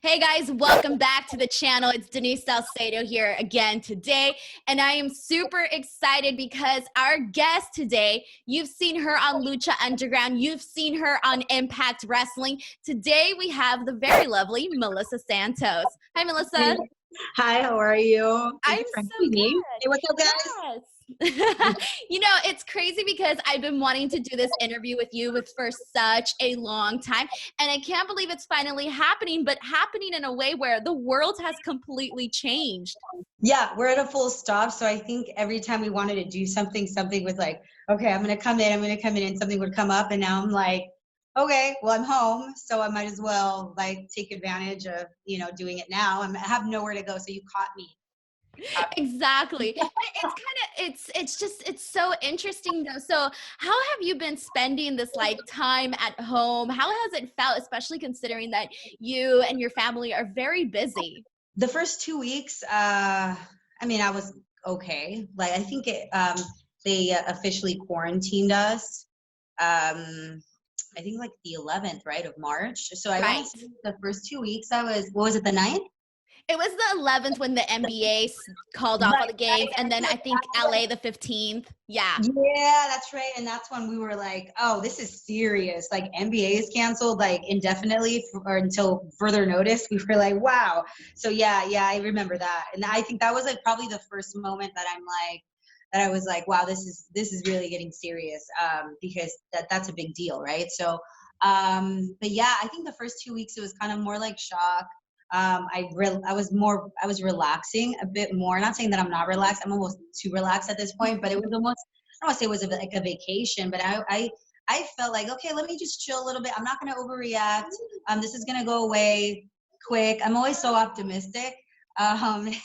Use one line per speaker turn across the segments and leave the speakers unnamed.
Hey guys, welcome back to the channel. It's Denise Salcedo here again today, and I am super excited because our guest today, you've seen her on Lucha Underground, you've seen her on Impact Wrestling. Today we have the very lovely Melissa Santos. Hi, Melissa.
Hi, how are you? Thank
I'm
you for
so
having me.
good.
Hey, what's up, guys?
Yes. You know, it's crazy because I've been wanting to do this interview with you for such a long time, and I can't believe it's finally happening, but happening in a way where the world has completely changed.
Yeah, we're at a full stop. So I think every time we wanted to do something, something was like, okay, I'm going to come in, and something would come up. And now I'm like, okay, well, I'm home. So I might as well like take advantage of, doing it now. I have nowhere to go. So you caught me.
Exactly. It's so interesting though. So how have you been spending this like time at home? How has it felt, especially considering that you and your family are very busy?
The first 2 weeks, I was okay. Like I think they officially quarantined us. I think like the 11th, right, of March. So I want
Right.
to say the first 2 weeks what was it, the 9th?
It was the 11th when the NBA called off all
Right,
the games,
right.
and then I think LA the 15th. Yeah.
Yeah, that's right. And that's when we were like, oh, this is serious. Like NBA is canceled like indefinitely or until further notice. We were like, wow. So yeah, I remember that. And I think that was like probably the first moment that I was like, wow, this is really getting serious. Because that's a big deal, right? So but yeah, I think the first 2 weeks it was kind of more like shock. I was relaxing a bit more. Not saying that I'm not relaxed. I'm almost too relaxed at this point, but it was almost, I don't want to say it was like a vacation, but I felt like, okay, let me just chill a little bit. I'm not going to overreact. This is going to go away quick. I'm always so optimistic. And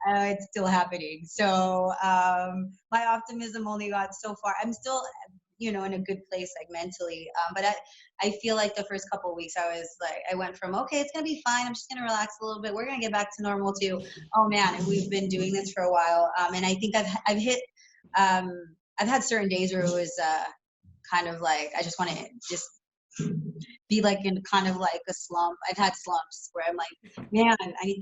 it's still happening. So my optimism only got so far. I'm still, in a good place, like mentally. But I feel like the first couple of weeks I went from, okay, it's going to be fine. I'm just going to relax a little bit. We're going to get back to normal too. Oh man, and we've been doing this for a while. And I think I've hit, I've had certain days where it was kind of like, I just want to just be like in kind of like a slump. I've had slumps where I'm like, man,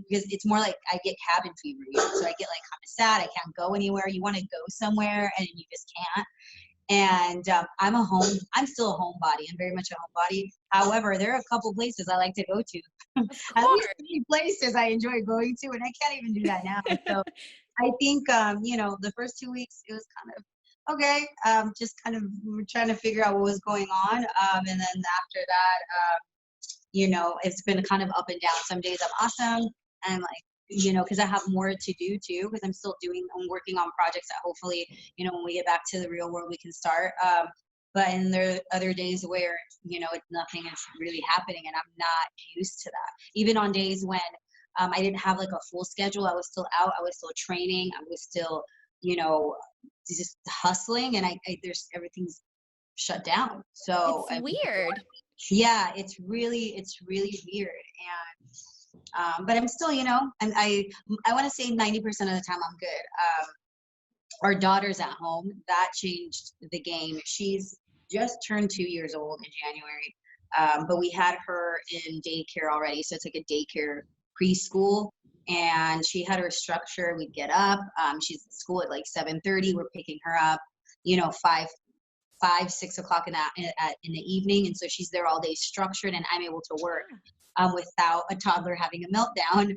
because it's more like I get cabin fever. So I get like kind of sad. I can't go anywhere. You want to go somewhere and you just can't. And I'm still a homebody. I'm very much a homebody. However, there are a couple places I like to go to.
Of
At least
course.
3 places I enjoy going to, and I can't even do that now. So I think, the first 2 weeks, it was kind of, okay, just kind of trying to figure out what was going on. And then after that, it's been kind of up and down. Some days I'm awesome, and I'm like, because I have more to do too, because I'm working on projects that hopefully, when we get back to the real world, we can start. But and there are other days where, nothing is really happening, and I'm not used to that. Even on days when I didn't have like a full schedule, I was still out, I was still training, I was still, just hustling, and everything's shut down. So
It's weird.
yeah, it's really weird. But I'm still, I want to say 90% of the time I'm good. Our daughter's at home. That changed the game. She's just turned 2 years old in January. But we had her in daycare already. So it's like a daycare preschool. And she had her structure. We'd get up. She's at school at like 7:30. We're picking her up, 6 o'clock in the evening. And so she's there all day structured, and I'm able to work without a toddler having a meltdown.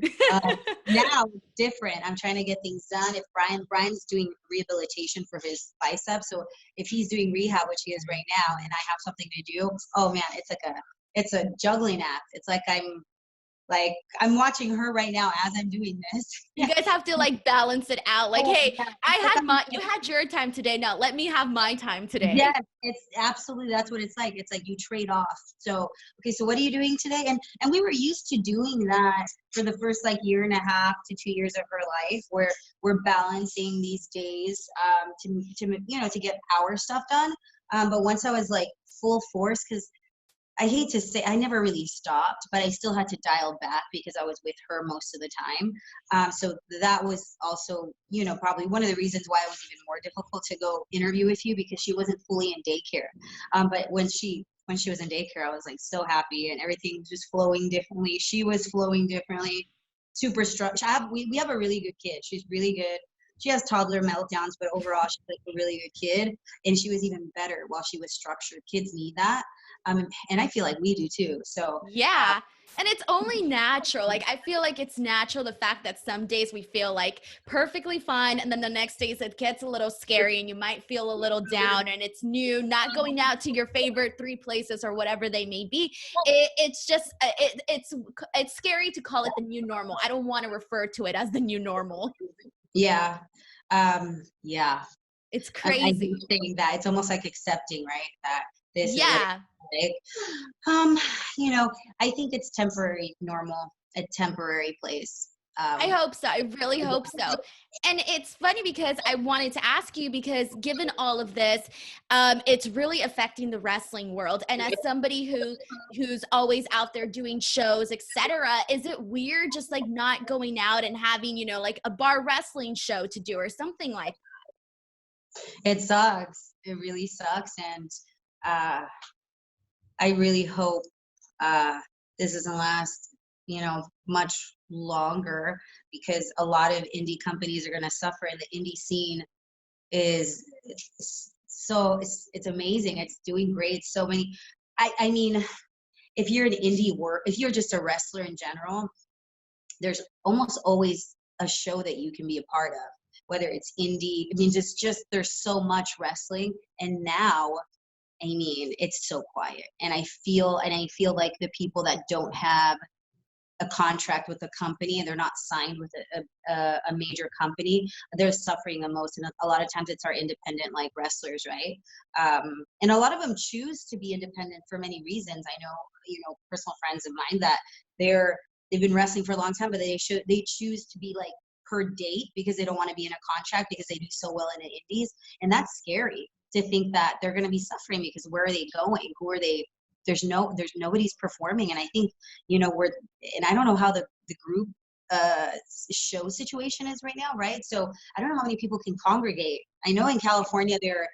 Now it's different. I'm trying to get things done. If Brian's doing rehabilitation for his biceps, so if he's doing rehab, which he is right now, and I have something to do, oh man, it's a juggling act. It's like I'm watching her right now as I'm doing this.
You guys have to like balance it out. Like,
Oh,
hey,
yeah.
you had your time today. Now let me have my time today.
Yes, it's absolutely, that's what it's like. It's like you trade off. So, okay, so what are you doing today? And we were used to doing that for the first like year and a half to 2 years of her life, where we're balancing these days to get our stuff done. But once I was like full force, because I hate to say, I never really stopped, but I still had to dial back because I was with her most of the time. So that was also, probably one of the reasons why it was even more difficult to go interview with you, because she wasn't fully in daycare. But when when she was in daycare, I was like so happy, and everything was just flowing differently. She was flowing differently, super structured. We have a really good kid. She's really good. She has toddler meltdowns, but overall she's like a really good kid, and she was even better while she was structured. Kids need that, and I feel like we do too. So
Yeah. And it's only natural. Like, I feel like it's natural, the fact that some days we feel like perfectly fine. And then the next days it gets a little scary and you might feel a little down and it's new, not going out to your favorite 3 places or whatever they may be. It's just, it's scary to call it the new normal. I don't want to refer to it as the new normal.
yeah, yeah.
It's
I hate
crazy.
saying that. It's almost like accepting, right? That this is what
Yeah.
it's like. I think it's temporary, normal, a temporary place.
I hope so. I really hope so. And it's funny because I wanted to ask you, because given all of this, it's really affecting the wrestling world. And as somebody who's always out there doing shows, etc., is it weird just like not going out and having, like a bar wrestling show to do or something like
It sucks. It really sucks. And uh, I really hope this doesn't last, much longer, because a lot of indie companies are going to suffer, and the indie scene is it's amazing. It's doing great. So many. I mean, if you're an if you're just a wrestler in general, there's almost always a show that you can be a part of, whether it's indie. I mean, just there's so much wrestling, and now, I mean, it's so quiet, and I feel like the people that don't have a contract with a company and they're not signed with a major company, they're suffering the most. And a lot of times it's our independent like wrestlers, right? And a lot of them choose to be independent for many reasons. I know, personal friends of mine that they've been wrestling for a long time, but they choose to be like per date because they don't want to be in a contract because they do so well in the indies. And that's scary to think that they're going to be suffering, because where are they going? Who are they? There's nobody's performing. And I think, and I don't know how the group show situation is right now, right? So I don't know how many people can congregate. I know in California they're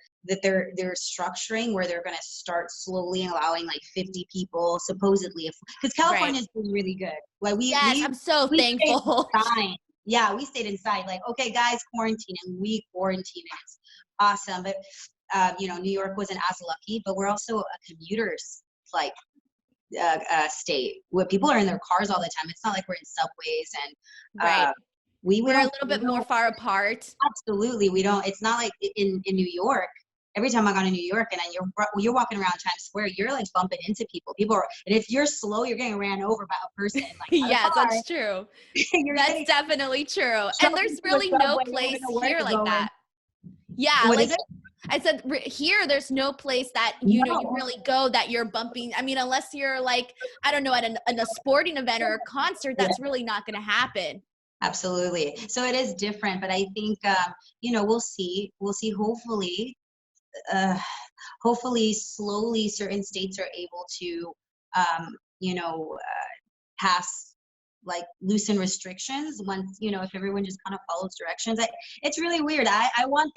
structuring where they're going to start slowly allowing like 50 people supposedly, because California is doing really good. Like
I'm so
we stayed
thankful.
inside. Yeah, we stayed inside. Like, okay, guys, quarantine, and we quarantine. It's awesome. But New York wasn't as lucky, but we're also a commuters like state where people are in their cars all the time. It's not like we're in subways, and
Right.
we
We're a
don't,
little bit more far apart.
absolutely, we don't. It's not like in New York. Every time I go to New York and you're walking around Times Square, you're like bumping into people. And if you're slow, you're getting ran over by a person. Like,
Yes, that's true. That's definitely true. And there's really no place here like that. Yeah,
What
like
is it?
I said, here there's no place that you really go that you're bumping. I mean, unless you're like, I don't know, at a sporting event or a concert, that's really not going to happen.
Absolutely. So it is different, but I think we'll see. Hopefully slowly certain states are able to pass, like, loosen restrictions once, if everyone just kind of follows directions. It's really weird. I want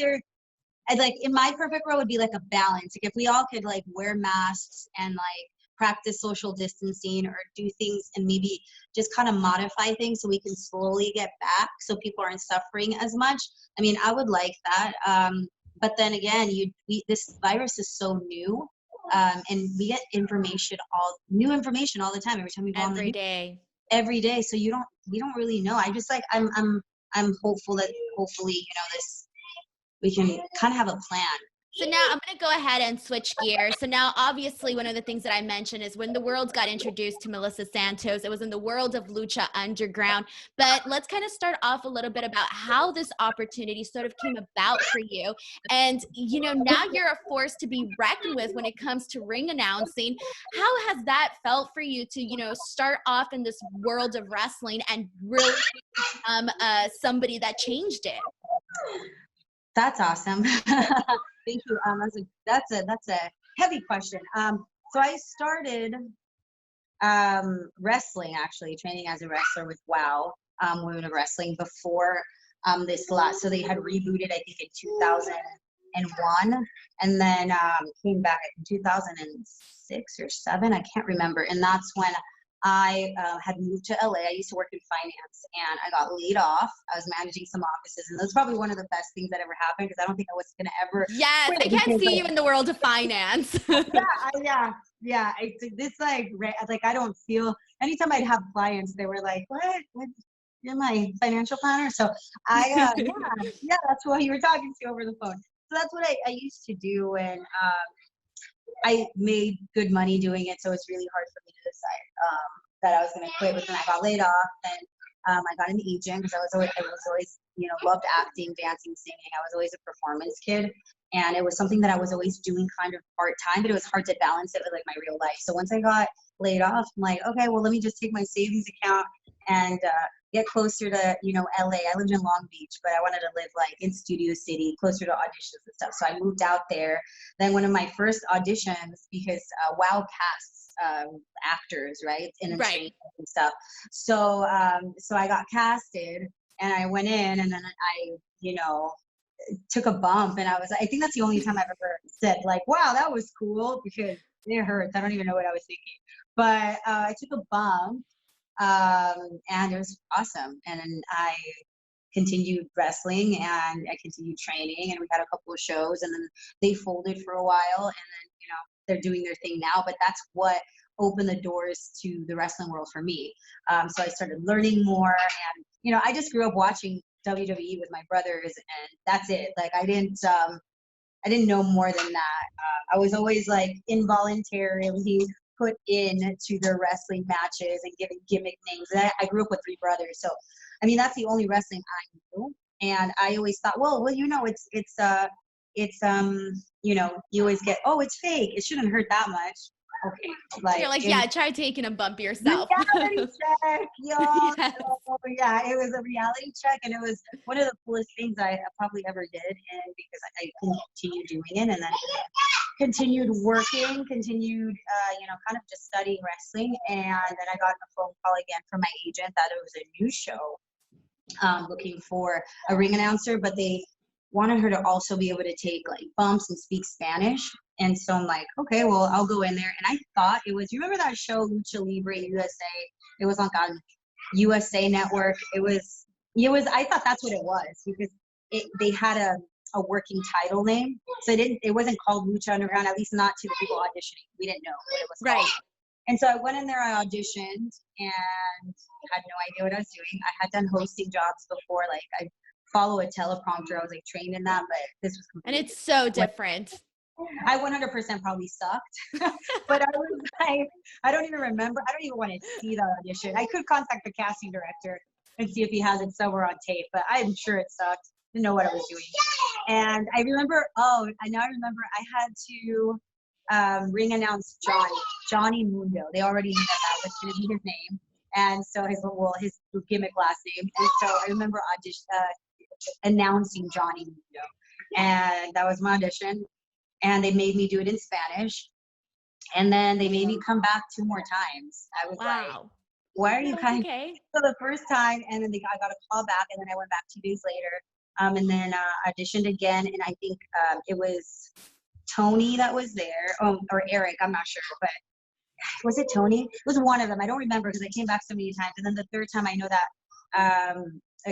like, in my perfect world would be like a balance. Like, if we all could like wear masks and like practice social distancing, or do things and maybe just kind of modify things so we can slowly get back so people aren't suffering as much. I mean, I would like that. But then again, this virus is so new, and we get new information all the time. Every time we go on the news, every day. So we don't really know. I just like, I'm hopeful that hopefully, we can kind of have a plan.
So now I'm going to go ahead and switch gears. So now, obviously, one of the things that I mentioned is when the world got introduced to Melissa Santos, it was in the world of Lucha Underground. But let's kind of start off a little bit about how this opportunity sort of came about for you. And, now you're a force to be reckoned with when it comes to ring announcing. How has that felt for you to, start off in this world of wrestling and really become somebody that changed it?
That's awesome. Thank you. That's a heavy question. So I started wrestling, actually training as a wrestler with WOW, Women of Wrestling, before this last. So they had rebooted, I think, in 2000. won, and then came back in 2006 or 7, I can't remember. And that's when I had moved to LA. I used to work in finance, and I got laid off. I was managing some offices, and that's probably one of the best things that ever happened, because I don't think I was gonna ever
Yes,
quit
I can't
because,
see
like,
you in the world of finance.
yeah. This like I don't feel. Anytime I'd have clients, they were like, "What? You're my financial planner?" So yeah, that's who you were talking to over the phone. So that's what I used to do, and I made good money doing it. So it's really hard for me to decide that I was going to quit. But then I got laid off, and I got an agent, because I was always, loved acting, dancing, singing. I was always a performance kid. And it was something that I was always doing kind of part-time, but it was hard to balance it with like my real life. So once I got laid off, I'm like, okay, well, let me just take my savings account and get closer to, LA. I lived in Long Beach, but I wanted to live like in Studio City, closer to auditions and stuff. So I moved out there. Then one of my first auditions, because WOW casts actors, right? And
Right.
and stuff. So I got casted, and I went in, and then I, took a bump, and I think that's the only time I've ever said like, wow, that was cool, because it hurts. I don't even know what I was thinking, but I took a bump, and it was awesome. And then I continued wrestling, and I continued training, and we had a couple of shows, and then they folded for a while, and then, they're doing their thing now, but that's what opened the doors to the wrestling world for me. So I started learning more, and, I just grew up watching WWE with my brothers, and that's it. Like I didn't know more than that. I was always like involuntarily put into the wrestling matches and given gimmick names. And I grew up with 3 brothers, so I mean that's the only wrestling I knew. And I always thought, well, you always get, oh, it's fake. It shouldn't hurt that much. Okay,
You're like, yeah, try taking a bump yourself.
Reality check, y'all.
Yes.
So, yeah, it was a reality check, and it was one of the coolest things I probably ever did, and because I continued doing it, and then continued working, kind of just studying wrestling, and then I got a phone call again from my agent that it was a new show, looking for a ring announcer, but they wanted her to also be able to take like bumps and speak Spanish. And so I'm like, okay, well, I'll go in there. And I thought it was, you remember that show Lucha Libre USA? It was on USA Network. I thought that's what it was, because they had a working title name. So it wasn't called Lucha Underground, at least not to the people auditioning. We didn't know what it was called.
Right.
And so I went in there, I auditioned, and had no idea what I was doing. I had done hosting jobs before, like I follow a teleprompter. I was like trained in that, but this was
And it's so different.
I 100% probably sucked, but I was like, I don't even remember. I don't even want to see the audition. I could contact the casting director and see if he has it somewhere on tape, but I'm sure it sucked. Didn't know what I was doing. And I remember, I had to ring announce Johnny Mundo. They already knew that was going to be his name. And so his gimmick last name. And so I remember announcing Johnny Mundo. And that was my audition. And they made me do it in Spanish. And then they made me come back 2 more times. I was like, why are you coming?
Okay.
So the first time, and then I got a call back, and then I went back 2 days later, and then auditioned again. And I think it was Tony that was there, or Eric, I'm not sure, but was it Tony? It was one of them. I don't remember, because I came back so many times. And then the third time, I know that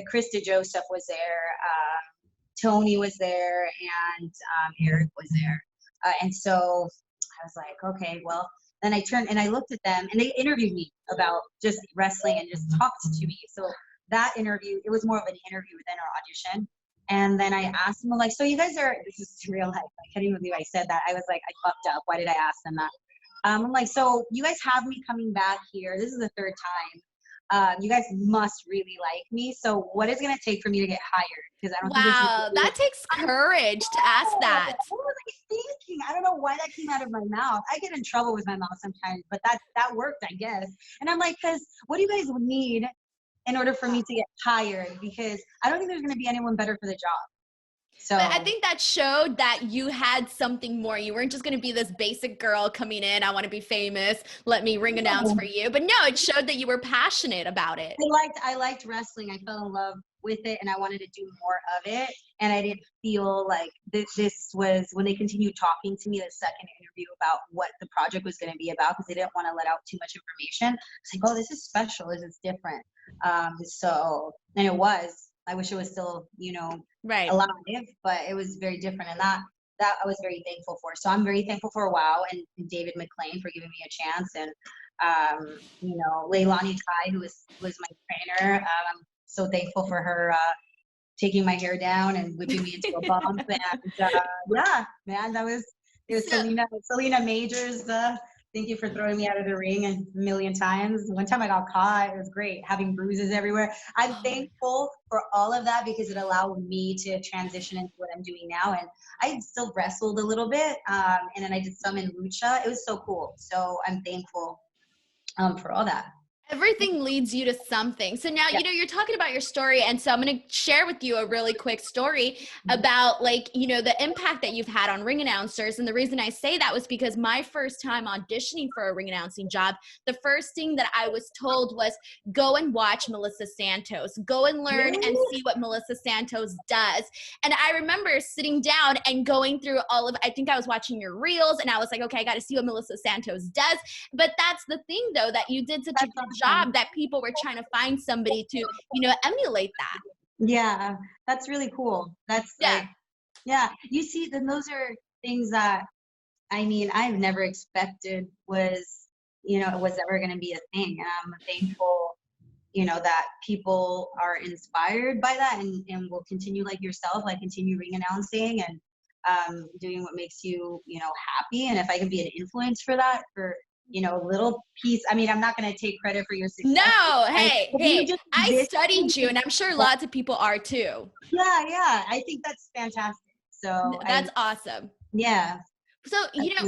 Chris DeJoseph was there, Tony was there, and Eric was there. And so I was like, okay, well, then I turned and I looked at them, and they interviewed me about just wrestling and just talked to me. So that interview, it was more of an interview than our audition. And then I asked them, like, so you guys this is real life. I can't even believe I said that. I was like, I fucked up. Why did I ask them that? I'm like, so you guys have me coming back here. This is the 3rd time. You guys must really like me. So what is it going to take for me to get hired? Because I don't
think that takes courage to ask that.
What was I thinking? I don't know why that came out of my mouth. I get in trouble with my mouth sometimes, but that worked, I guess. And I'm like, because what do you guys need in order for me to get hired? Because I don't think there's going to be anyone better for the job. So
but I think that showed that you had something more. You weren't just going to be this basic girl coming in, I want to be famous, let me ring announce for you. But no, it showed that you were passionate about it.
I liked wrestling. I fell in love with it and I wanted to do more of it. And I didn't feel like this was, when they continued talking to me the second interview about what the project was going to be about, because they didn't want to let out too much information. It's like, oh, this is special. This is different. And it was. I wish it was still,
right.
alive, but it was very different. And that I was very thankful for. So I'm very thankful for WOW and David McLean for giving me a chance. And, Leilani Tai, who was my trainer. I'm so thankful for her taking my hair down and whipping me into a bump. And yeah, man, it was Selena Majors. Thank you for throwing me out of the ring a million times. One time I got caught. It was great, having bruises everywhere. I'm thankful for all of that because it allowed me to transition into what I'm doing now. And I still wrestled a little bit, and then I did some in Lucha. It was so cool. So I'm thankful for all that.
Everything leads you to something. So now, you're talking about your story. And so I'm going to share with you a really quick story about the impact that you've had on ring announcers. And the reason I say that was because my first time auditioning for a ring announcing job, the first thing that I was told was go and watch Melissa Santos, go and learn and see what Melissa Santos does. And I remember sitting down and going through I think I was watching your reels and I was like, okay, I got to see what Melissa Santos does. But that's the thing though, that you did such a good job that people were trying to find somebody to, emulate that.
Yeah, that's really cool. That's you see, then those are things that, I've never expected was ever going to be a thing. And I'm thankful, that people are inspired by that and will continue like yourself, continue ring announcing and doing what makes you, happy. And if I can be an influence for that, for a little piece. I'm not going to take credit for your success.
No, hey, I studied you, and I'm sure lots of people are too.
Yeah, I think that's fantastic. So
that's awesome.
Yeah.
So,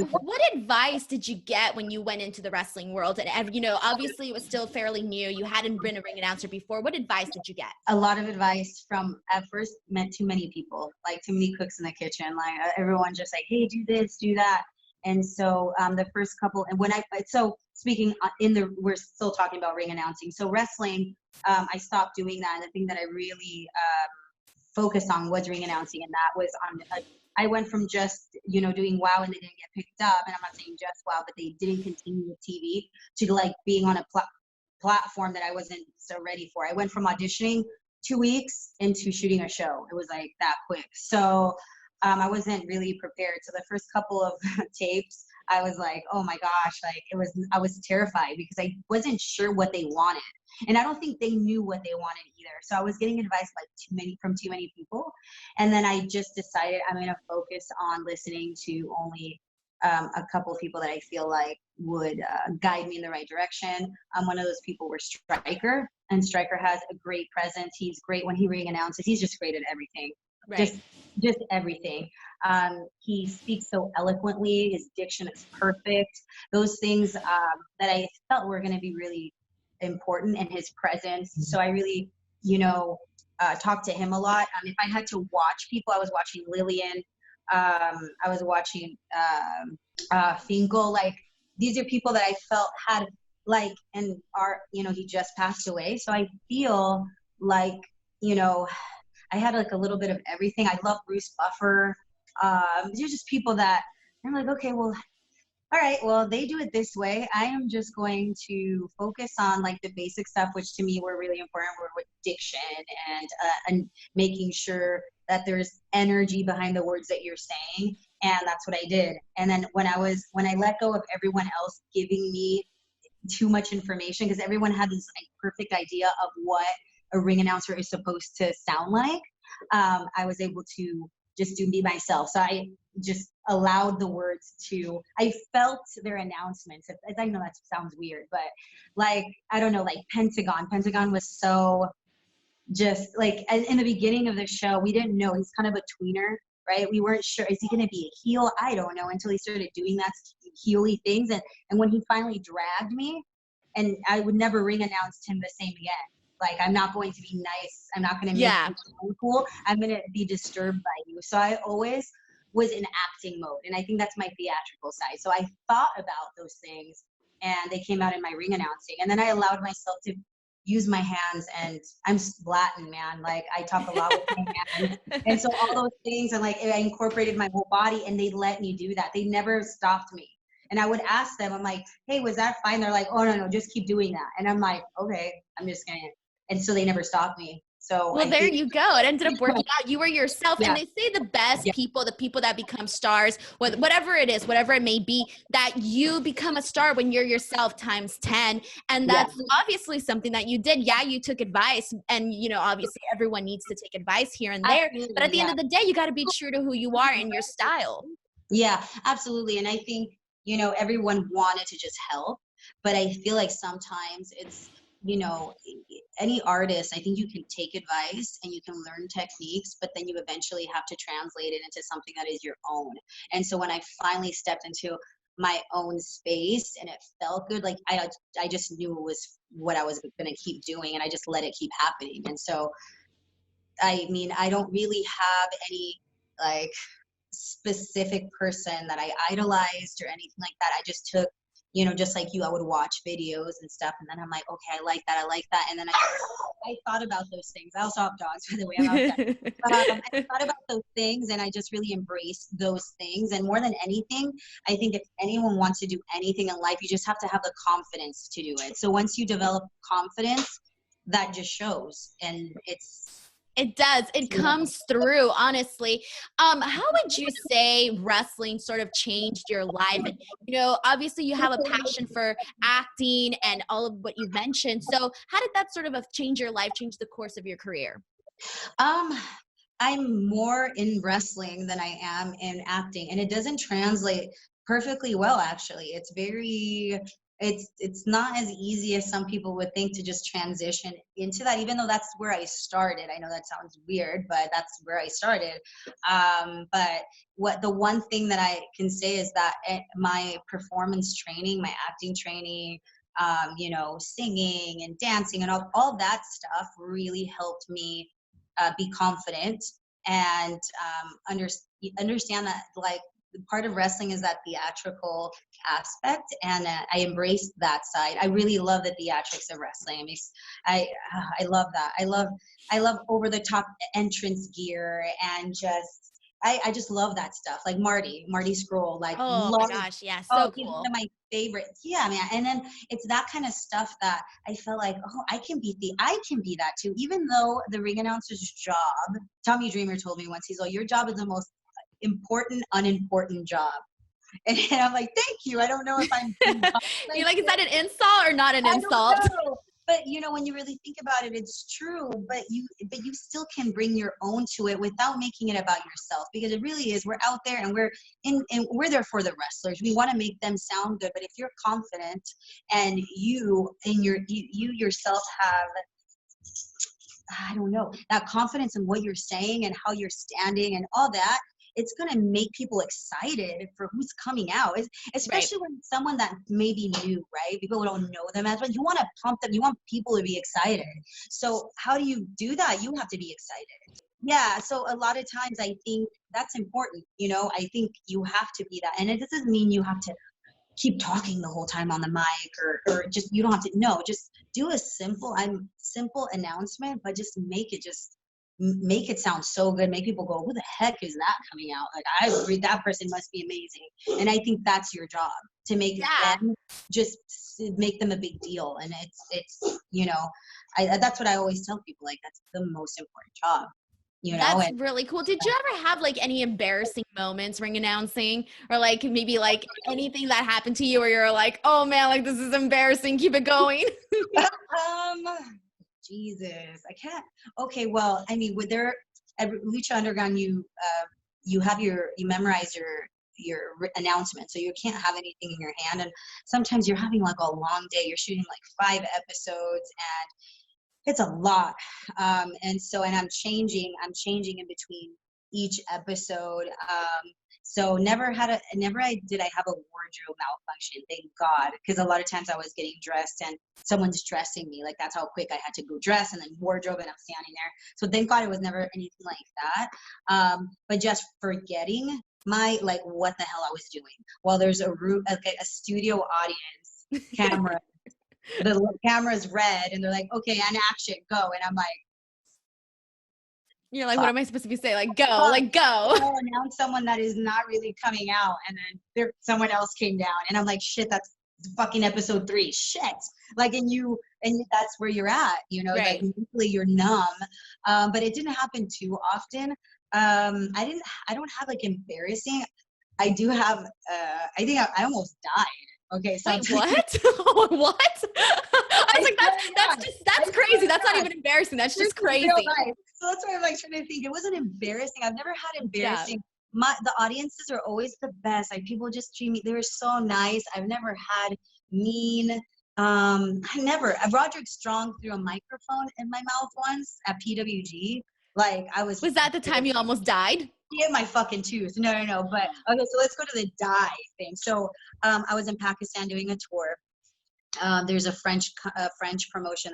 what advice did you get when you went into the wrestling world? And, obviously it was still fairly new. You hadn't been a ring announcer before. What advice did you get?
A lot of advice from, at first, met too many people, too many cooks in the kitchen. Everyone just hey, do this, do that. And so the first couple, and speaking we're still talking about ring announcing. So wrestling, I stopped doing that. And the thing that I really focused on was ring announcing. And that was I went from just, doing WOW and they didn't get picked up. And I'm not saying just WOW, but they didn't continue with TV to being on a platform that I wasn't so ready for. I went from auditioning 2 weeks into shooting a show. It was that quick. So I wasn't really prepared. So the first couple of tapes, I was like, oh my gosh, I was terrified because I wasn't sure what they wanted. And I don't think they knew what they wanted either. So I was getting advice from too many people. And then I just decided I'm going to focus on listening to only a couple of people that I feel would guide me in the right direction. One of those people were Stryker, and Stryker has a great presence. He's great when he ring announces. He's just great at everything.
Right.
Just everything. He speaks so eloquently. His diction is perfect. Those things that I felt were going to be really important, in his presence. So I really, talked to him a lot. If I had to watch people, I was watching Lillian. I was watching Finkel. These are people that I felt had and are, he just passed away. So I feel I had a little bit of everything. I love Bruce Buffer. They're just people that I'm okay, well, all right, well, they do it this way. I am just going to focus on the basic stuff, which to me were really important, were with diction and making sure that there's energy behind the words that you're saying. And that's what I did. And then when I let go of everyone else giving me too much information, because everyone had this perfect idea of what a ring announcer is supposed to sound like, I was able to just be myself. So I just allowed the words I felt their announcements. I know that sounds weird, but I don't know, Pentagon was so just in the beginning of the show, we didn't know, he's kind of a tweener, right? We weren't sure, is he going to be a heel? I don't know, until he started doing that heely things. And when he finally dragged me, and I would never ring announce him the same again. I'm not going to be nice. I'm not going to make you sound cool. I'm going to be disturbed by you. So I always was in acting mode. And I think that's my theatrical side. So I thought about those things and they came out in my ring announcing. And then I allowed myself to use my hands, and I'm Latin, man. Like I talk a lot with my hands. And so all those things, and like I incorporated my whole body, and they let me do that. They never stopped me. And I would ask them, I'm like, hey, was that fine? They're like, oh, no, just keep doing that. And I'm like, okay, I'm just going to. And so they never stopped me. So
Well,
I
there
think,
you go. It ended up working out. You were yourself.
yeah,
And they say the best
yeah,
people, the people that become stars, whatever it is, whatever it may be, that you become a star when you're yourself times 10. And
yeah,
that's obviously something that you did. Yeah, you took advice. And, you know, obviously everyone needs to take advice here and there. But
absolutely,
at the end
yeah.
of the day, you got to be true to who you are and your style.
Yeah, absolutely. And I think, everyone wanted to just help, but I feel like sometimes it's, any artist, I think you can take advice and you can learn techniques, but then you eventually have to translate it into something that is your own. And so when I finally stepped into my own space and it felt good, like I just knew it was what I was going to keep doing, and I just let it keep happening. And so, I mean, I don't really have any like specific person that I idolized or anything like that. I just took, just like you, I would watch videos and stuff, and then I'm like, okay, I like that, and then I thought about those things. I also have dogs, by the way. I'm outside. I thought about those things, and I just really embraced those things. And more than anything, I think if anyone wants to do anything in life, you just have to have the confidence to do it. So once you develop confidence, that just shows, and
It does. It comes through, honestly. How would you say wrestling sort of changed your life? And, you know, obviously you have a passion for acting and all of what you've mentioned. So how did that sort of change your life, change the course of your career?
Um, I'm more in wrestling than I am in acting, and it doesn't translate perfectly well, actually. It's not as easy as some people would think to just transition into that, even though that's where I started. I know that sounds weird, but that's where I started. But the one thing that I can say is that my performance training, my acting training, singing and dancing and all that stuff really helped me be confident and understand that, like, part of wrestling is that theatrical aspect, and I embraced that side. I really love the theatrics of wrestling. I love that. I love over the top entrance gear, and I just love that stuff. Like Marty Scroll, like
Oh my
love.
gosh. Yeah.
Oh,
So
he's one
cool.
of my favorites. Yeah, man. And then it's that kind of stuff that I felt like, oh, I can be that too. Even though the ring announcer's job, Tommy Dreamer told me once, he's like, your job is the most important, unimportant job. And I'm like, thank you. I don't know if I'm
You're like, is that an insult or not an
I don't
insult?
know. But when you really think about it, it's true. But you still can bring your own to it without making it about yourself, because it really is. We're out there, and we're there for the wrestlers. We want to make them sound good. But if you're confident and you yourself have, I don't know, that confidence in what you're saying and how you're standing and all that, it's going to make people excited for who's coming out. Especially
Right.
when someone that may be new, right? People don't know them as well. You want to pump them. You want people to be excited. So how do you do that? You have to be excited. Yeah. So a lot of times I think that's important. I think you have to be that. And it doesn't mean you have to keep talking the whole time on the mic, or just, you don't have to, no, just do a simple announcement, but just make it sound so good, make people go, who the heck is that coming out? Like, I agree, that person must be amazing. And I think that's your job, to make
Yeah.
them, just make them a big deal. And it's that's what I always tell people, like, that's the most important job.
That's
And
really cool. Did you ever have like any embarrassing moments ring announcing, or like maybe like anything that happened to you where you're like, oh man, like this is embarrassing, keep it going?
um Jesus, I can't. Okay, well, I mean, with at Lucha Underground, you memorize your announcement, so you can't have anything in your hand. And sometimes you're having like a long day. You're shooting like 5 episodes, and it's a lot. And I'm changing in between each episode. So never did I have a wardrobe malfunction, thank God, because a lot of times I was getting dressed and someone's dressing me. Like, that's how quick I had to go dress, and then wardrobe, and I'm standing there. So thank God it was never anything like that. But just forgetting like what the hell I was doing while there's a studio audience, camera, The camera's red, and they're like, okay, and action, go. And I'm like,
You're like, what
fuck.
am I supposed to be saying? Like, go, like, go.
I'll announce someone that is not really coming out, and then someone else came down, and I'm like, shit, that's fucking episode 3. Shit. Like, that's where you're at, you know, like
Right.
mentally you're numb. But it didn't happen too often. I don't have like embarrassing. I do have, I think I almost died. Okay. So
Wait, what? What? I was like, that's crazy. That's not even embarrassing. That's just crazy.
So that's why I'm like trying to think. It wasn't embarrassing. I've never had embarrassing.
Yeah.
The audiences are always the best. Like, people just treat me. They were so nice. I've never had mean. Roderick Strong threw a microphone in my mouth once at PWG. Like,
Was that the time you almost died?
He hit my fucking tooth. No. But okay, so let's go to the die thing. So I was in Pakistan doing a tour. There's a French promotion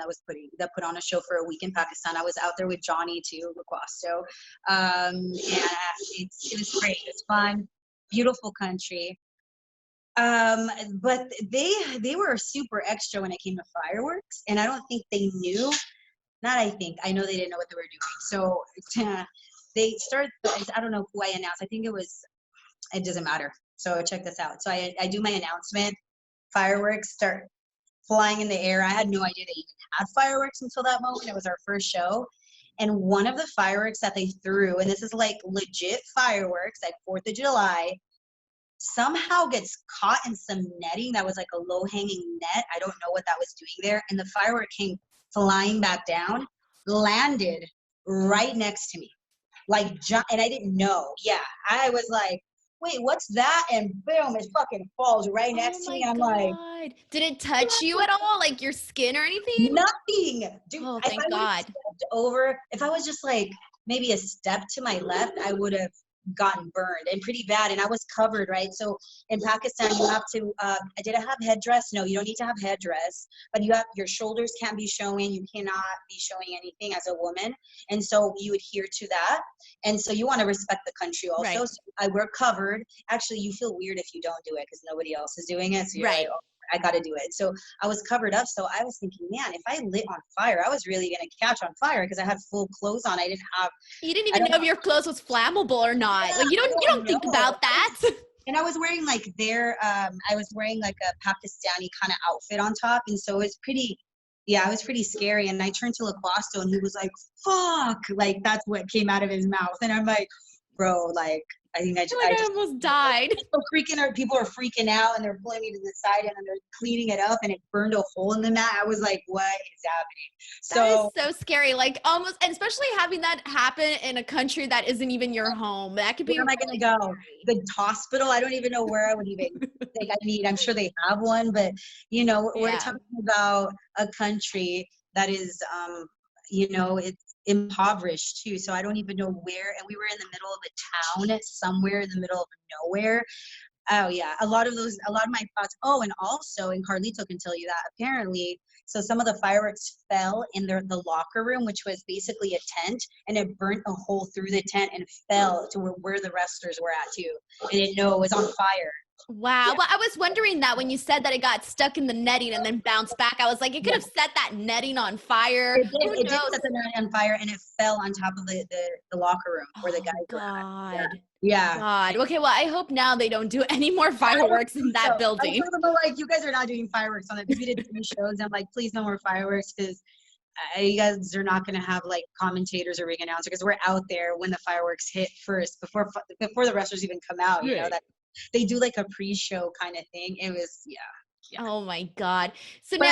that put on a show for a week in Pakistan. I was out there with Johnny too, Laquasto, and it was great. It's fun, beautiful country. But they were super extra when it came to fireworks, and I don't think they knew. Not I think I know they didn't know what they were doing. So they started. I don't know who I announced. I think it was. It doesn't matter. So check this out. So I do my announcement. Fireworks start flying in the air. I had no idea they even had fireworks until that moment. It was our first show. And one of the fireworks that they threw, and this is like legit fireworks, like 4th of July, somehow gets caught in some netting that was like a low-hanging net. I don't know what that was doing there. And the firework came flying back down, landed right next to me. Like, and I didn't know. Yeah, I was like, wait, what's that? And boom, it fucking falls right next to me. I'm like,
did it touch you at all? Like your skin or anything?
Nothing. Dude,
oh, thank God.
If I was just like maybe a step to my left, I would have gotten burned and pretty bad. And I was covered, right? So in Pakistan, you have to, did I have headdress? No, you don't need to have headdress, but your shoulders can't be showing. You cannot be showing anything as a woman. And so you adhere to that. And so you want to respect the country also.
Right.
So I wear covered. Actually, you feel weird if you don't do it because nobody else is doing it. So you're
right.
like, oh, I got to do it. So I was covered up. So I was thinking, man, if I lit on fire, I was really going to catch on fire because I had full clothes on.
You didn't even know if your clothes was flammable or not.
Yeah,
like you don't think about that.
And I was wearing like I was wearing like a Pakistani kind of outfit on top. And so it was pretty scary. And I turned to Laquasto and he was like, fuck, like that's what came out of his mouth. And I'm like, bro, like, I think I
almost died.
People are freaking out and they're pulling me to the side and then they're cleaning it up and it burned a hole in the mat. I was like, what is happening?
That is so scary. Like almost, and especially having that happen in a country that isn't even your home. That could be.
Where am I going to go? The hospital? I don't even know where I would even think I need. I'm sure they have one, but you know, we're talking about a country that is, it's impoverished too. So I don't even know where. And we were in the middle of a town, somewhere in the middle of nowhere. Oh yeah, a lot of my thoughts. Oh, and also, and Carlito can tell you that apparently, so some of the fireworks fell in the locker room, which was basically a tent, and it burnt a hole through the tent and fell to where the wrestlers were at too. And it was on fire.
Wow. Yeah. Well, I was wondering that when you said that it got stuck in the netting and then bounced back, I was like, it could have set that netting on fire.
It did set the netting on fire, and it fell on top of the locker room where the guys were at. Yeah.
God. Okay. Well, I hope now they don't do any more fireworks in that building.
I'm like, you guys are not doing fireworks on it. We did 3 shows. I'm like, please no more fireworks because you guys are not going to have like commentators or ring announcers because we're out there when the fireworks hit first before the wrestlers even come out. You know that. They do like a pre-show kind of thing. It was, yeah.
Oh my God. So
but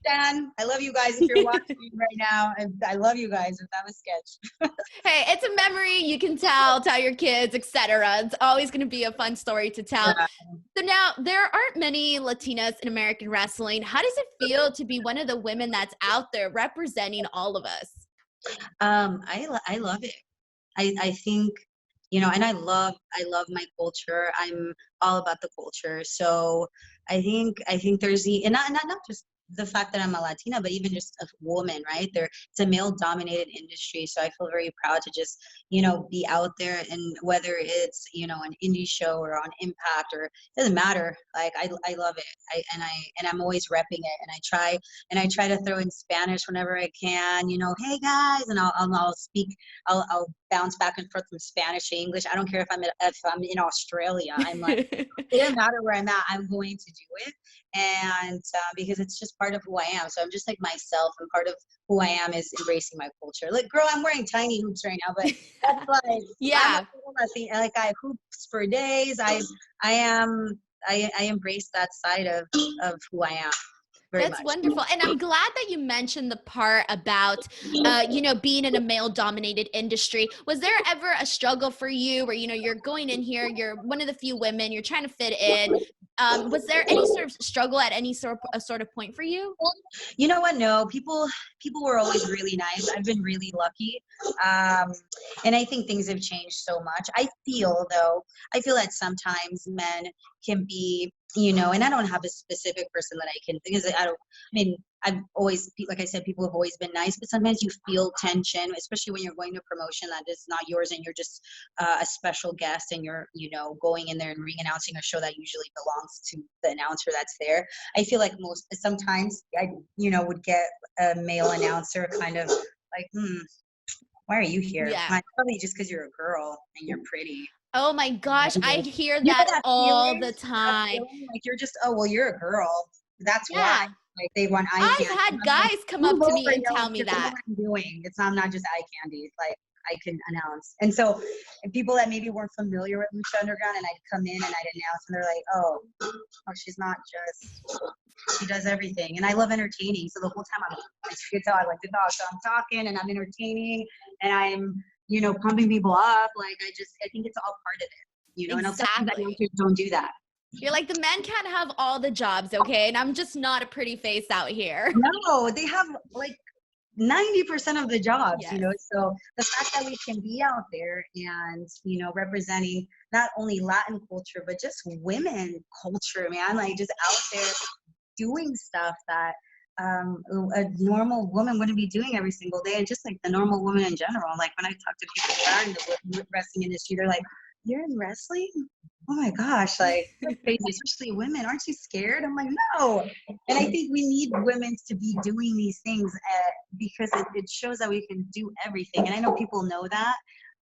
now
I love you guys if you're watching right now. And I love you guys if that was sketch.
Hey, it's a memory you can tell your kids, etc. It's always going to be a fun story to tell. Yeah. So now there aren't many Latinas in American wrestling. How does it feel to be one of the women that's out there representing all of us?
I love it. I think, and I love my culture. I'm all about the culture. So I think there's and not just the fact that I'm a Latina, but even just a woman, right? It's a male dominated industry. So I feel very proud to just, be out there, and whether it's, an indie show or on Impact, or it doesn't matter. Like, I love it. And I'm always repping it. And I try to throw in Spanish whenever I can, hey guys, and I'll speak, I'll bounce back and forth from Spanish to English. I don't care if I'm in Australia. I'm like, it doesn't matter where I'm at, I'm going to do it. And because it's just part of who I am. So I'm just like myself, and part of who I am is embracing my culture. Like, girl, I'm wearing tiny hoops right now, but that's like,
Yeah.
Like, I hoops for days. I embrace that side of who I am.
That's wonderful. And I'm glad that you mentioned the part about, being in a male dominated industry. Was there ever a struggle for you where, you're going in here, you're one of the few women, you're trying to fit in. Was there any sort of struggle at any sort of point for you?
You know what? No, people were always really nice. I've been really lucky. And I think things have changed so much. I feel that sometimes men can be, and I don't have a specific person that I can think of. I've always, like I said, people have always been nice, but sometimes you feel tension, especially when you're going to a promotion that is not yours, and you're just a special guest, and you're, going in there and ring announcing a show that usually belongs to the announcer that's there. I feel like sometimes I, would get a male announcer kind of like, why are you here?
Yeah.
Probably just because you're a girl and you're pretty.
Oh my gosh, I hear that all the time.
Like, you're just, oh, well, you're a girl. That's why. Like, they want eye candy.
I've had guys come up to me and tell me that.
What I'm doing. I'm not just eye candy. Like, I can announce. And so, people that maybe weren't familiar with Lucha Underground, and I'd come in and I'd announce, and they're like, oh, she's not just, she does everything. And I love entertaining. So the whole time you can tell I like to talk. So I'm talking and I'm entertaining, and I'm, pumping people up. Like, I think it's all part of it, and
Exactly.
I don't do that.
You're like, the men can't have all the jobs, okay? And I'm just not a pretty face out here.
No, they have like 90% of the jobs,
Yes.
So the fact that we can be out there and, representing not only Latin culture, but just women culture, man, like just out there doing stuff that a normal woman wouldn't be doing every single day. And just like the normal woman in general, like when I talk to people that are in the wrestling industry, they're like, you're in wrestling? Oh my gosh, like, that's crazy. Especially women. Aren't you scared? I'm like, no. And I think we need women to be doing these things because it shows that we can do everything. And I know people know that,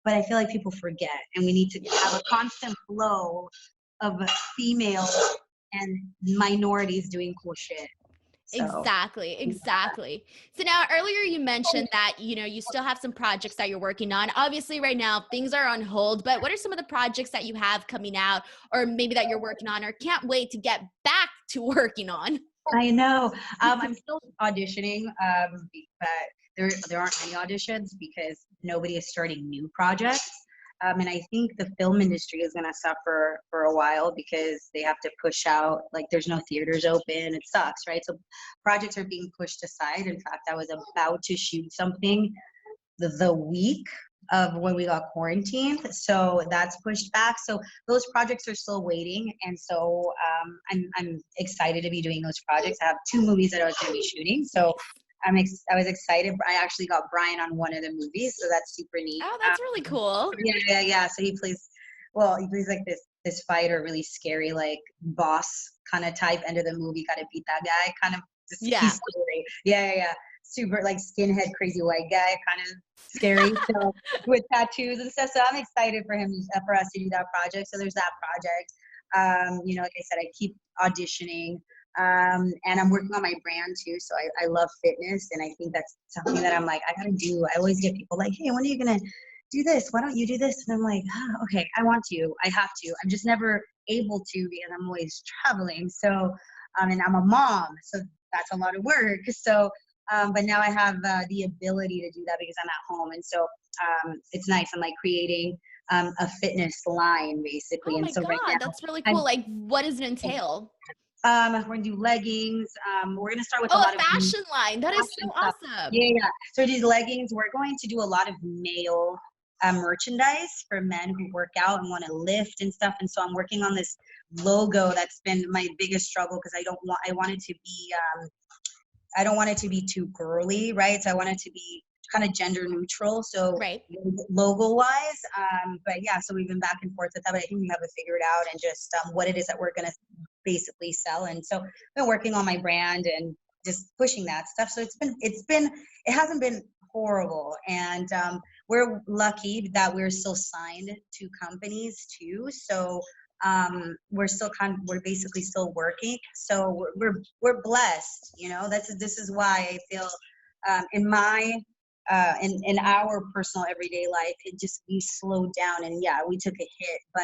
but I feel like people forget. And we need to have a constant flow of females and minorities doing cool shit. So.
Exactly. So now, earlier you mentioned that, you still have some projects that you're working on. Obviously right now things are on hold, but what are some of the projects that you have coming out, or maybe that you're working on, or can't wait to get back to working on?
I know. I'm still auditioning, but there aren't any auditions because nobody is starting new projects. And I think the film industry is going to suffer for a while because they have to push out, like, there's no theaters open. It sucks, right? So projects are being pushed aside. In fact, I was about to shoot something the week of when we got quarantined. So that's pushed back. So those projects are still waiting. And so I'm excited to be doing those projects. I have 2 movies that I was going to be shooting. So I was excited. I actually got Brian on one of the movies, so that's super neat.
Oh, that's really cool.
Yeah. So he plays like this fighter, really scary, like boss kind of type. End of the movie, got to beat that guy, kind of.
Yeah.
He's scary. Yeah. Super like skinhead, crazy white guy, kind of scary. So with tattoos and stuff. So I'm excited for us to do that project. So there's that project. Like I said, I keep auditioning. And I'm working on my brand too. So I love fitness. And I think that's something that I'm like, I gotta do. I always get people like, hey, when are you gonna do this? Why don't you do this? And I'm like, okay, I want to, I have to. I'm just never able to because I'm always traveling. So, and I'm a mom, so that's a lot of work. So, but now I have the ability to do that because I'm at home. And so it's nice. I'm like creating a fitness line basically.
Oh my
and so
God,
right now,
that's really cool. Like, what does it entail?
We're gonna do leggings. We're gonna start with a lot of
fashion line. That is so
stuff.
awesome.
Yeah. So these leggings, we're going to do a lot of male merchandise for men who work out and want to lift and stuff. And so I'm working on this logo that's been my biggest struggle because I want it to be I don't want it to be too girly, right? So I want it to be kind of gender neutral. So
Right.
logo wise, but yeah, so we've been back and forth with that, but I think we have it figured out, and just what it is that we're going to basically sell. And so I've been working on my brand and just pushing that stuff. So it hasn't been horrible. And we're lucky that we're still signed to companies too. So we're basically still working. So we're blessed, this is why I feel in my in our personal everyday life, we slowed down, and yeah, we took a hit, but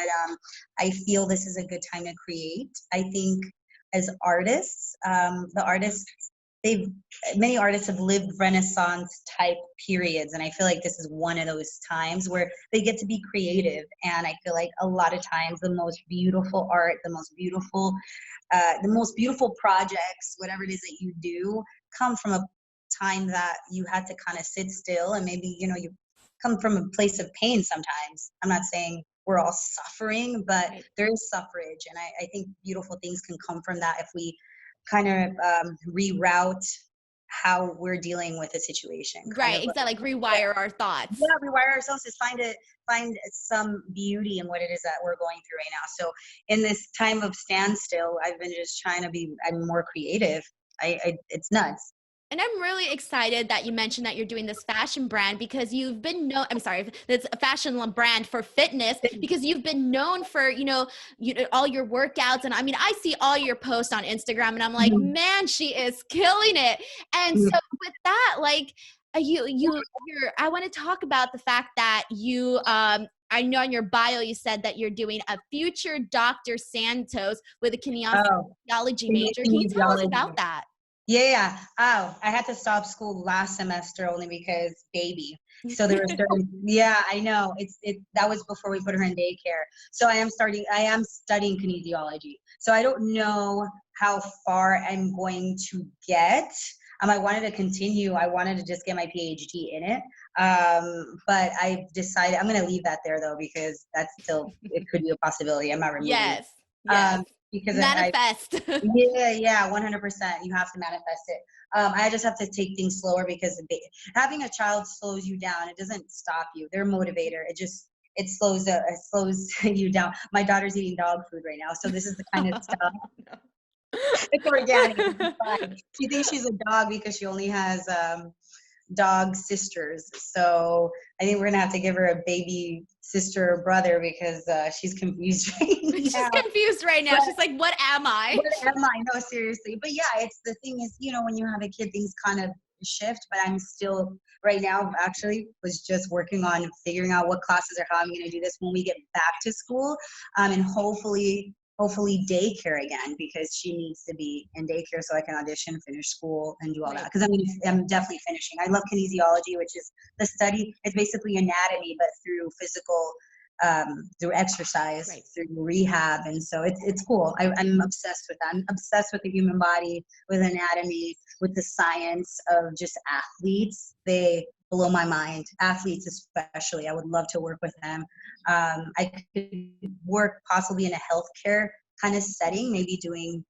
I feel this is a good time to create. I think as artists, many artists have lived Renaissance type periods, and I feel like this is one of those times where they get to be creative. And I feel like a lot of times the most beautiful art, the most beautiful projects, whatever it is that you do, come from a time that you had to kind of sit still, and maybe you come from a place of pain sometimes. I'm not saying we're all suffering, but there is suffrage, and I think beautiful things can come from that if we kind of reroute how we're dealing with a situation.
Right, exactly. Like rewire our thoughts.
Yeah, rewire ourselves, is find some beauty in what it is that we're going through right now. So in this time of standstill, I've been just trying to I'm more creative. It's nuts.
And I'm really excited that you mentioned that you're doing this fashion brand, because you've been known, it's a fashion brand for fitness, because you've been known for, all your workouts. And I mean, I see all your posts on Instagram and I'm like, man, she is killing it. And so with that, like I want to talk about the fact that you, I know in your bio, you said that you're doing a future Dr. Santos with a kinesiology major. Can you tell us about that?
Yeah. Oh, I had to stop school last semester only because baby. So there were certain, yeah, I know. That was before we put her in daycare. So I am studying kinesiology. So I don't know how far I'm going to get. I wanted to continue. I wanted to just get my PhD in it. But I've decided I'm going to leave that there though, because it could be a possibility. I'm not removing it.
Yes.
Because
manifest.
100%. You have to manifest it. I just have to take things slower, because having a child slows you down. It doesn't stop you. They're a motivator. It slows you down. My daughter's eating dog food right now, so this is the kind of stuff. It's organic. It's fine. She thinks she's a dog because she only has dog sisters. So I think we're gonna have to give her a baby sister or brother, because she's confused right now.
She's confused right now. She's like, what am I?
What am I? No, seriously. But yeah, the thing is, when you have a kid, things kind of shift. But I'm still right now actually was just working on figuring out what classes or how I'm going to do this when we get back to school, and hopefully daycare again, because she needs to be in daycare so I can audition, finish school, and do all that. Because I'm definitely finishing. I love kinesiology, which is the study. It's basically anatomy, but through physical, through exercise, through rehab. And so it's cool. I'm obsessed with that. I'm obsessed with the human body, with anatomy, with the science of just athletes. They blow my mind. Athletes especially. I would love to work with them. I could work possibly in a healthcare kind of setting, maybe doing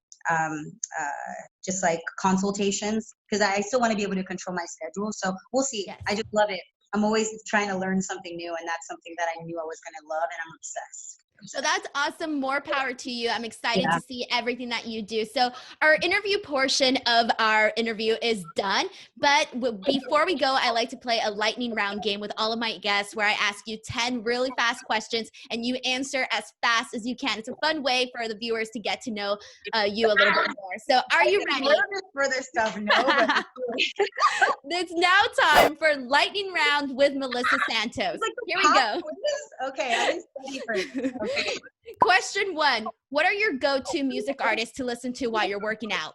just like consultations, because I still want to be able to control my schedule. So we'll see. Yes. I just love it. I'm always trying to learn something new, and that's something that I knew I was going to love, and I'm obsessed.
So that's awesome. More power to you. I'm excited to see everything that you do. So our interview portion of our interview is done. But before we go, I like to play a lightning round game with all of my guests, where I ask you 10 really fast questions and you answer as fast as you can. It's a fun way for the viewers to get to know you a little bit more. So are you ready?
For this stuff? No.
It's now time for lightning round with Melissa Santos. Here we go.
Okay, I didn't study for it. Okay.
Question 1. What are your go-to music artists to listen to while you're working out?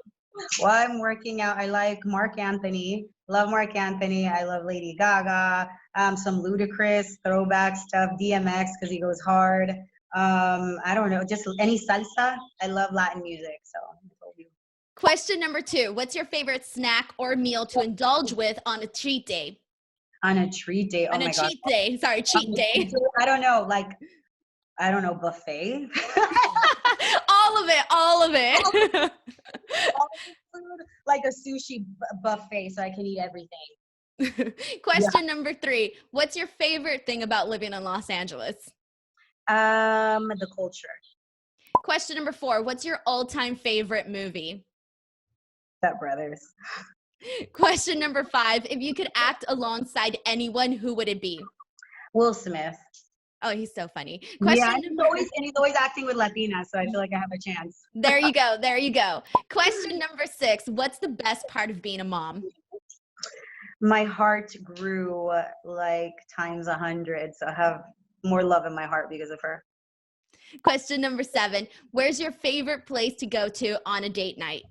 While I'm working out, I like Mark Anthony. Love Mark Anthony. I love Lady Gaga. Some Ludacris, throwback stuff. DMX, because he goes hard. I don't know, just any salsa. I love Latin music. So.
Question number 2. What's your favorite snack or meal to indulge with on a cheat day?
On a treat day? Oh my God.
Cheat day. Sorry, cheat day.
I don't know, buffet.
All All of it. All of it.
All the food, like a sushi buffet, so I can eat everything.
Question number 3. What's your favorite thing about living in Los Angeles?
The culture.
Question number 4. What's your all-time favorite movie?
Step Brothers.
Question number 5. If you could act alongside anyone, who would it be?
Will Smith.
Oh, he's so funny.
Yeah, and he's always acting with Latina, so I feel like I have a chance.
There you go. There you go. Question number 6. What's the best part of being a mom?
My heart grew like times 100, so I have more love in my heart because of her.
Question number 7. Where's your favorite place to go to on a date night?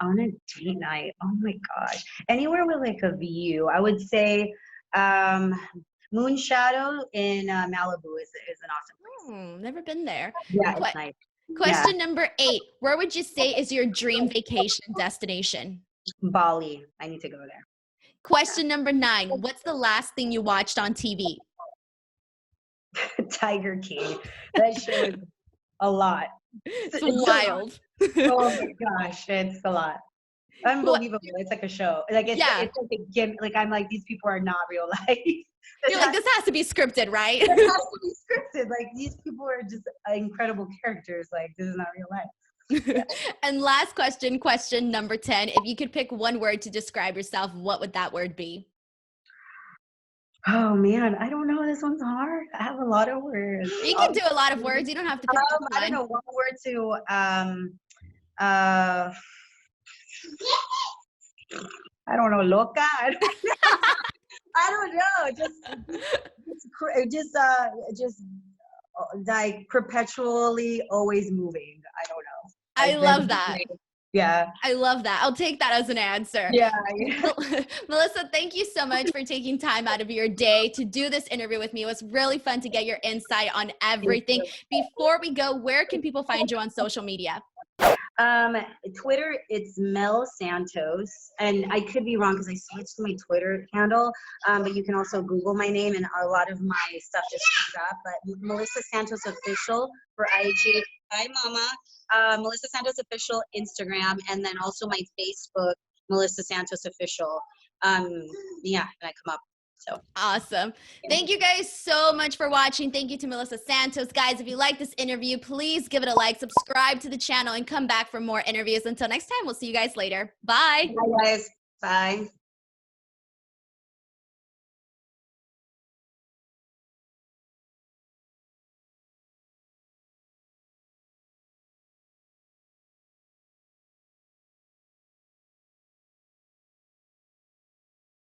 On a date night, oh my gosh, anywhere with like a view. I would say Moon Shadow in Malibu is an awesome place.
Never been there.
Yeah, it's nice.
Question number 8. Where would you say is your dream vacation destination?
Bali. I need to go there.
Question number 9. What's the last thing you watched on TV?
Tiger King. That show is a lot.
It's wild.
Oh my gosh, it's a lot. Unbelievable. It's like a show. Like it's like a game. Like I'm like, these people are not real life.
You're like, this has to be scripted, right?
It has to be scripted. Like these people are just incredible characters. Like this is not real life.
And last question, question number 10. If you could pick one word to describe yourself, what would that word be?
Oh man, I don't know. This one's hard. I have a lot of words.
You can do a lot of words. You don't have to pick one.
I don't know, one word to I don't know, loca. I don't know. Just like perpetually always moving. I don't know.
I love that.
Yeah.
I love that. I'll take that as an answer.
Yeah.
Melissa, thank you so much for taking time out of your day to do this interview with me. It was really fun to get your insight on everything. Before we go, where can people find you on social media?
Twitter, it's Mel Santos, and I could be wrong because I switched my Twitter handle, but you can also Google my name and a lot of my stuff just comes up. But Melissa Santos Official for IG. Hi, Mama. Melissa Santos Official Instagram, and then also my Facebook, Melissa Santos Official. Yeah, and I come up. So
awesome. Thank you guys so much for watching. Thank you to Melissa Santos. Guys, if you like this interview, please give it a like, subscribe to the channel, and come back for more interviews. Until next time, we'll see you guys later. Bye.
Bye, guys. Bye.